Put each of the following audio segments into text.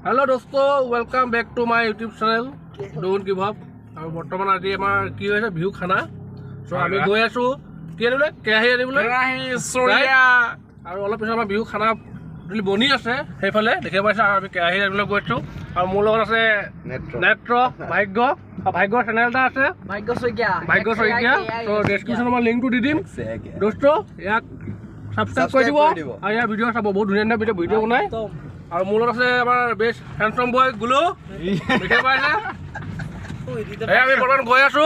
hello दोस्तों welcome back to my YouTube channel don't give up और बर्तमान आज आमार की होइছে बिहु खाना सो आमी गय आछो की आनिबले केराही आनिबले केराही सोया और অলপ পিছত আমাৰ बिहु खाना যদি বনি আছে হেফালে দেখিব পাইছা আমি কেৰাহি আনিবলে গৈছো আৰু মোৰ লগত আছে নেত্ৰ ভাগ্য চেনেল এটা আছে ভাগ্যাxaikia তো ডেসক্ৰিপচনত মই লিংকটো দি দিম দোস্ত ইয়াক সাবস্ক্ৰাইব কৰি দিব আৰু ইয়াৰ ভিডিঅ চাব বহুত ধুনীয়া ধুনীয়া ভিডিঅ বনাই और मूल से बेस्ट हैंडसम बॉय गुलो देखे पाइसे আমি বৰ্তমান গৈ আছো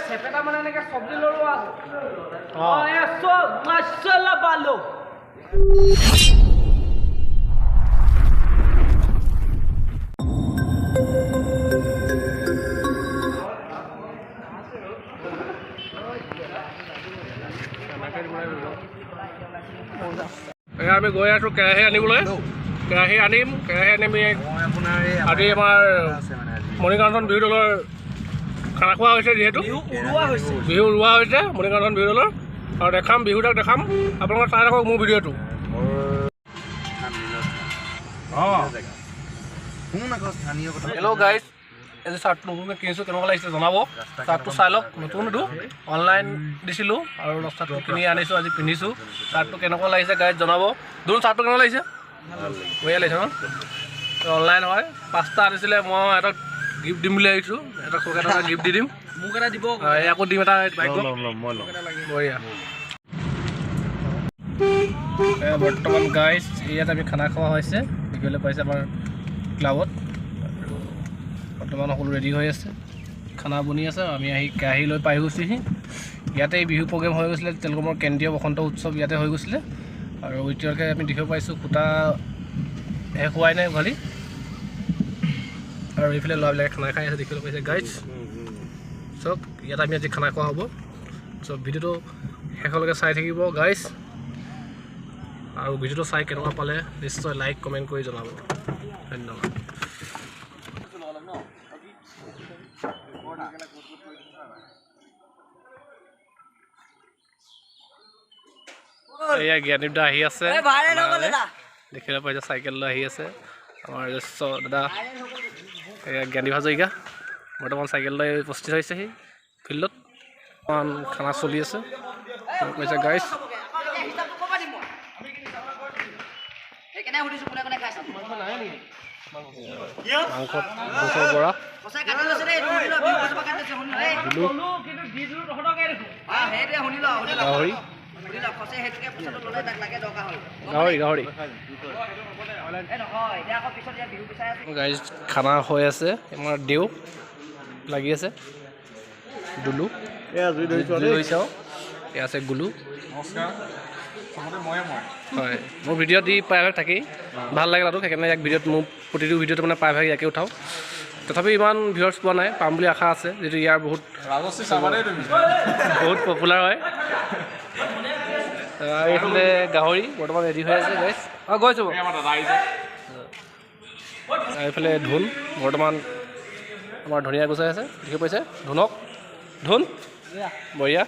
সেপেটা মানে এনেকে সবজি লৰোৱা মাশাআল্লাহ ভালো আমি গৈ আছো কেৰাহী আনিবলৈ কেৰাহী আনিম আজি আমাৰ মণিকাঞ্চন বিহু দলৰ খানা খোৱা হৈছে যিহেতু বিহু উৰুৱা হৈছে মণিকাঞ্চন বিহু দলৰ আৰু দেখাম বিহুটাক দেখাম আপোনালোকে চাই থাকক মোৰ ভিডিঅ'টো হেল্ল' গাইজ এই চাৰ্টটো নতুনকৈ কিনিছোঁ কেনেকুৱা লাগিছে জনাব চাৰ্টটো চাই লওক নতুনটো অনলাইন দিছিলোঁ আৰু চাৰ্টটো কিনি আনিছোঁ আজি পিন্ধিছোঁ চাৰ্টটো কেনেকুৱা লাগিছে গাইজ জনাব দুন চাৰ্টটো কেনেকুৱা লাগিছে বঢ়িয়া লাগিছে ন অনলাইন হয় 5টা আনিছিলে মই এটা গিফ্ট দিম বুলি আহিছোঁ এটা চৰকাৰে এটা গিফ্ট দি দিম মোক এটা দিব আকৌ দিম এটা বঢ়িয়া বৰ্তমান গাইজ ইয়াত আমি খানা খোৱা হৈছে দেখিবলৈ পাইছে আমাৰ ক্লাবত বৰ্তমান সকলো ৰেডি হৈ আছে খানা বনি আছে আমি আহি কেৰাহী লৈ পাই গৈছোহি ইয়াতে বিহু প্ৰগ্ৰেম হৈ গৈছিলে তেলকমৰ কেন্দ্ৰীয় বসন্ত উৎসৱ ইয়াতে হৈ গৈছিলে আৰু এতিয়ালৈকে আমি দেখিব পাইছোঁ খুটা শেষ হোৱাই নাই খালি আৰু এইফালে ল'ৰাবিলাকে খানা খাই আছে দেখিবলৈ পাইছে গাইজ চব ইয়াত আমি আজি খানা খোৱা হ'ব চব ভিডিঅ'টো শেষলৈকে চাই থাকিব গাইজ আৰু ভিডিঅ'টো চাই কেনেকুৱা পালে নিশ্চয় লাইক কমেণ্ট কৰি জনাব ধন্যবাদ এয়া জ্ঞানীদা আহি আছে দেখিবলৈ পাইছে চাইকেল লৈ আহি আছে আমাৰ জ্যেষ্ঠ দাদা এয়া জ্ঞানী ভাজৰিকা বৰ্তমান চাইকেল লৈ উপস্থিত হৈছেহি ফিল্ডত খানা চলি আছে কৈছে গাইজ গাইজ খানা হৈ আছে আমাৰ দেউ লাগি আছে দুলু এয়া আছে গুলু হয় মোৰ ভিডিঅ' দি প্ৰায়ভাগ থাকেই ভাল লাগে তাতো সেইকাৰণে ইয়াক ভিডিঅ'ত মোৰ প্ৰতিটো ভিডিঅ'টো মানে প্ৰায়ভাগ ইয়াকে উঠাওঁ তথাপি ইমান ভিউৱাৰ্ছ পোৱা নাই পাম বুলি আশা আছে যিটো ইয়াৰ বহুত পপুলাৰ হয় এইফালে গাহৰি বৰ্তমান ৰেডি হৈ আছে গাইজ গৈছোঁ এইফালে ধোন বৰ্তমান আমাৰ ধনিয়া গুচাই আছে দেখি পাইছে ধোন বঢ়িয়া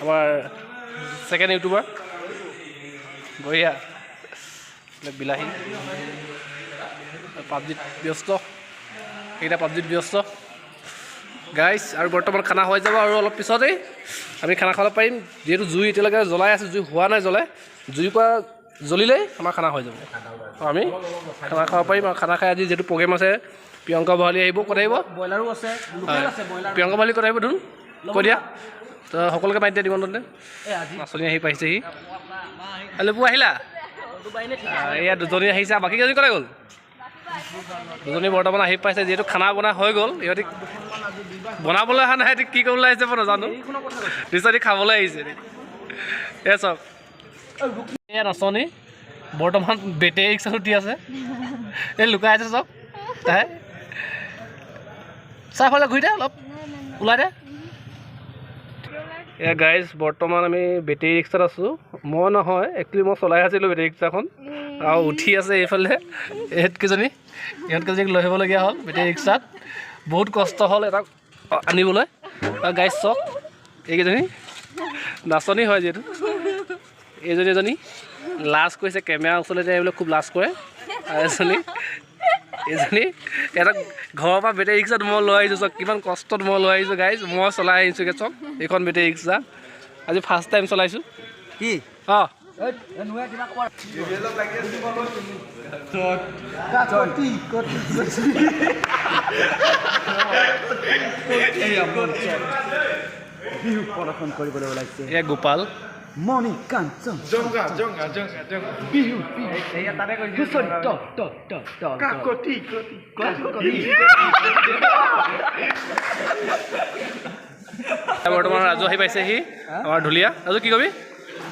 আমাৰ ছেকেণ্ড ইউটিউবাৰ বঢ়িয়া বিলাহী পাবজিত ব্যস্ত এইকেইটা পাবজিত ব্যস্ত গাইজ আৰু বৰ্তমান খানা হৈ যাব আৰু অলপ পিছতেই আমি খানা খাব পাৰিম যিহেতু জুই এতিয়ালৈকে জ্বলাই আছে জুই হোৱা নাই জ্বলাই জুইৰ পৰা জ্বলিলেই আমাৰ খানা হৈ যাব আমি খানা খাব পাৰিম আৰু খানা খাই আজি যিহেতু প্ৰগ্ৰেম আছে প্ৰিয়ংকা ভৰালী আহিব ক'ত আহিব ব্ৰইলাৰো আছে প্ৰিয়ংকা ভৰালী ক'ত আহিব ধোন কৈ দিয়া তো সকলোকে মাতি দিয়া নিমন্ত্ৰণতে নাচনী আহি পাইছেহি হেল্ল' পু আহিলা এয়া দুজনী আহিছে বাকী কেইজনী ক'লে গ'ল দুজনী বৰ্তমান আহি পাইছে যিহেতু খানা বনা হৈ গ'ল ইহঁতি বনাবলৈ অহা নাই কি কৰিবলৈ আহিছে মই নাজানো নিশ্চয় খাবলৈ আহিছে এই চাওক এয়া নাচনী বৰ্তমান বেটেৰী ৰিক্সাত উঠি আছে এই লুকাই আছে চাওক তাই চাহফালে ঘূৰি দে অলপ ওলাই দে Yeah guys, বৰ্তমান আমি বেটেৰী ৰিক্সাত আছো মই নহয় একচুয়ালি মই চলাই আছিলো বেটেৰী ৰিক্সাখন আৰু উঠি আছে এইফালে ইহঁতকেইজনীক লৈ আহিবলগীয়া হ'ল বেটেৰী ৰিক্সাত বহুত কষ্ট হ'ল এটা আনিবলৈ গাইজ চক এইকেইজনী নাচনী হয় যিহেতু এজনী লাজ কৰিছে কেমেৰাৰ ওচৰলৈ আহিবলৈ খুব লাজ কৰে আৰু এজনী এটা ঘৰৰ পৰা বেটেৰী ৰিক্সাত মই লৈ আহিছোঁ চক কিমান কষ্টত মই লৈ আহিছোঁ গাইজ মই চলাই আহিছোঁগৈ চক এইখন বেটেৰী ৰিক্সা আজি ফাৰ্ষ্ট টাইম চলাইছোঁ কি অঁ বিহু প্ৰদৰ্শন কৰিবলৈ ওলাইছে এয়া গোপাল মণি কাঞ্চন বিহু বৰ্তমান ৰাজু আহি পাইছেহি আমাৰ ঢুলীয়া ৰাজু কি কবি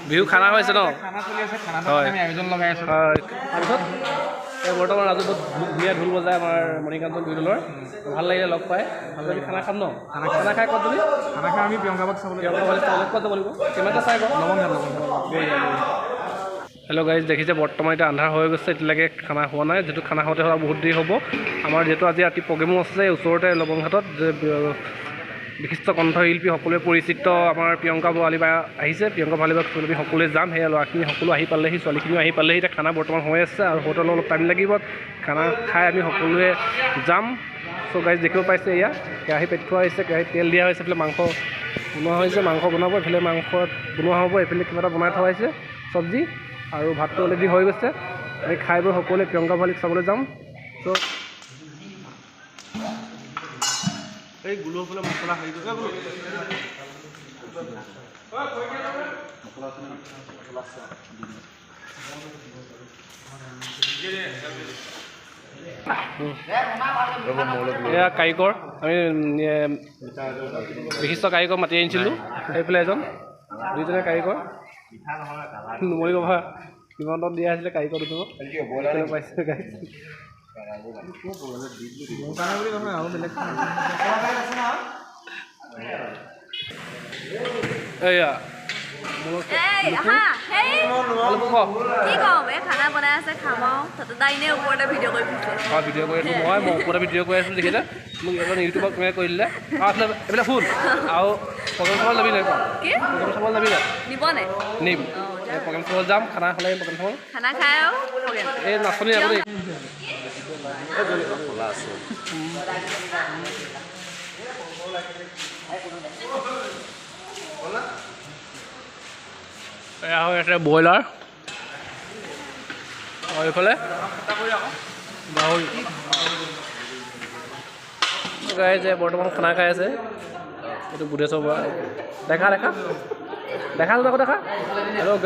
বিহু খানা হৈছে ন হয় তাৰপিছত বৰ্তমান ৰাজু বহুত ধুনীয়া ঢোল বজায় আমাৰ মণিকাঞ্চন বিহু ঢোলৰ ভাল লাগিলে লগ পাই আমি খানা খাম ন খানা খাই ক'ত যাবি খানা খাই আমি প্ৰিয়ংকা বাক চাবলৈ ক'ত যাব লাগিব কেমেৰাটা চাই কওঁ হেল্ল' গাইজ দেখিছে বৰ্তমান এতিয়া আন্ধাৰ হৈ গৈছে এতিয়ালৈকে খানা হোৱা নাই যিহেতু খানা খাওঁতে হোৱা বহুত দেৰি হ'ব আমাৰ যিহেতু আজি ৰাতি প্ৰগ্ৰেমো আছে ওচৰতে লবংঘাটত যে বিশিষ্ট কণ্ঠশিল্পী সকলোৱে পৰিচিত আমাৰ প্ৰিয়ংকা ভৰালী বা আহিছে প্ৰিয়ংকা ভৰালী বাক আমি সকলোৱে যাম সেয়া ল'ৰাখিনি সকলো আহি পালেহি ছোৱালীখিনিও আহি পালেহি এতিয়া খানা বৰ্তমান হৈ আছে আৰু হোটেলত অলপ টাইম লাগিব খানা খাই আমি সকলোৱে যাম চ' গাইজ দেখিব পাইছে এয়া কেৰাহী পেট থোৱা হৈছে কেৰাহীত তেল দিয়া হৈছে এইফালে মাংস বনোৱা হৈছে মাংস বনাব এইফালে মাংস বনোৱা হ'ব এইফালে কিবা এটা বনাই থোৱা হৈছে চব্জি আৰু ভাতটো অলৰেডি হৈ গৈছে আমি খাই বৈ সকলোৱে প্ৰিয়ংকা ভৰালীক চাবলৈ যাম চ' এই গুলো হ'বলৈ মছলা হেৰি কৰিছে এয়া কাৰিকৰ আমি বিশিষ্ট কাৰিকৰ মাতি আনিছিলোঁ সেইফালে এজন দুইজনে কাৰিকৰ নুমৰি গভা কিমানত দিয়া আছিলে কাৰিকৰ দুটো পাইছে এয়া খানা বনাই আছে খাম আৰু তাই এনেই ওপৰতে ভিডিঅ' কৰি ভিডিঅ' কৰি আছোঁ মই ওপৰতে ভিডিঅ' কৰি আছিলোঁ দেখিছে মোক এজন ইউটিউবত কোনে কৰি দিলে এইবিলাক ফুল আৰু প্ৰগ্ৰেম চাবলৈ যাবি নাই প্ৰগ্ৰেম চাবলৈ যাবি নাই নিবনে নিম প্ৰগ্ৰেম চাবলৈ যাম খানা খালে প্ৰগ্ৰেম চাবলৈ খানা খাই আৰু এই নাচনি আপুনি এয়া হৈ আছে ব্ৰইলাৰ আৰু এইফালে গাহৰি গাই যে বৰ্তমান খানা খাই আছে এইটো বুধেশ্বৰ বৰা দেখা হেল্ল'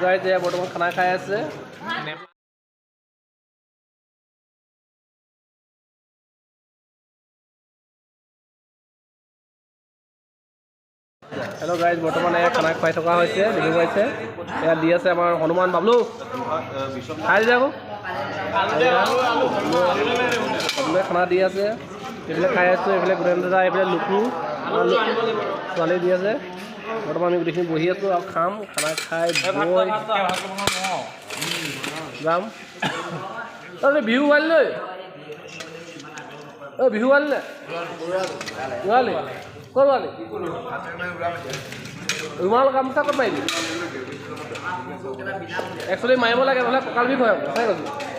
গাই যে বৰ্তমান খানা খাই আছে হেল্ল' গাইজ বৰ্তমান এয়া খানা খুৱাই থকা হৈছে দেখিব পাইছে এয়া দি আছে আমাৰ হনুমান বাবলু খাই দিছে আকৌ সকলোৱে খানা দি আছে এইফালে খাই আছোঁ এইফালে গোটেই দাদা এইফালে লুকু ছোৱালী দি আছে বৰ্তমান আমি গোটেইখিনি বহি আছোঁ আৰু খাম খানা খাই বৈ যাম বিহু আনিলে বিহু আনিলে নোৱালি ক'ত নোৱালি ৰুমাল গামোচা ক'ত মাৰিবি একচুৱেলি মাৰিব লাগে নহ'লে কঁকাল বিষ হয় সঁচাই কৈছোঁ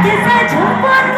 कैसा झोंपड़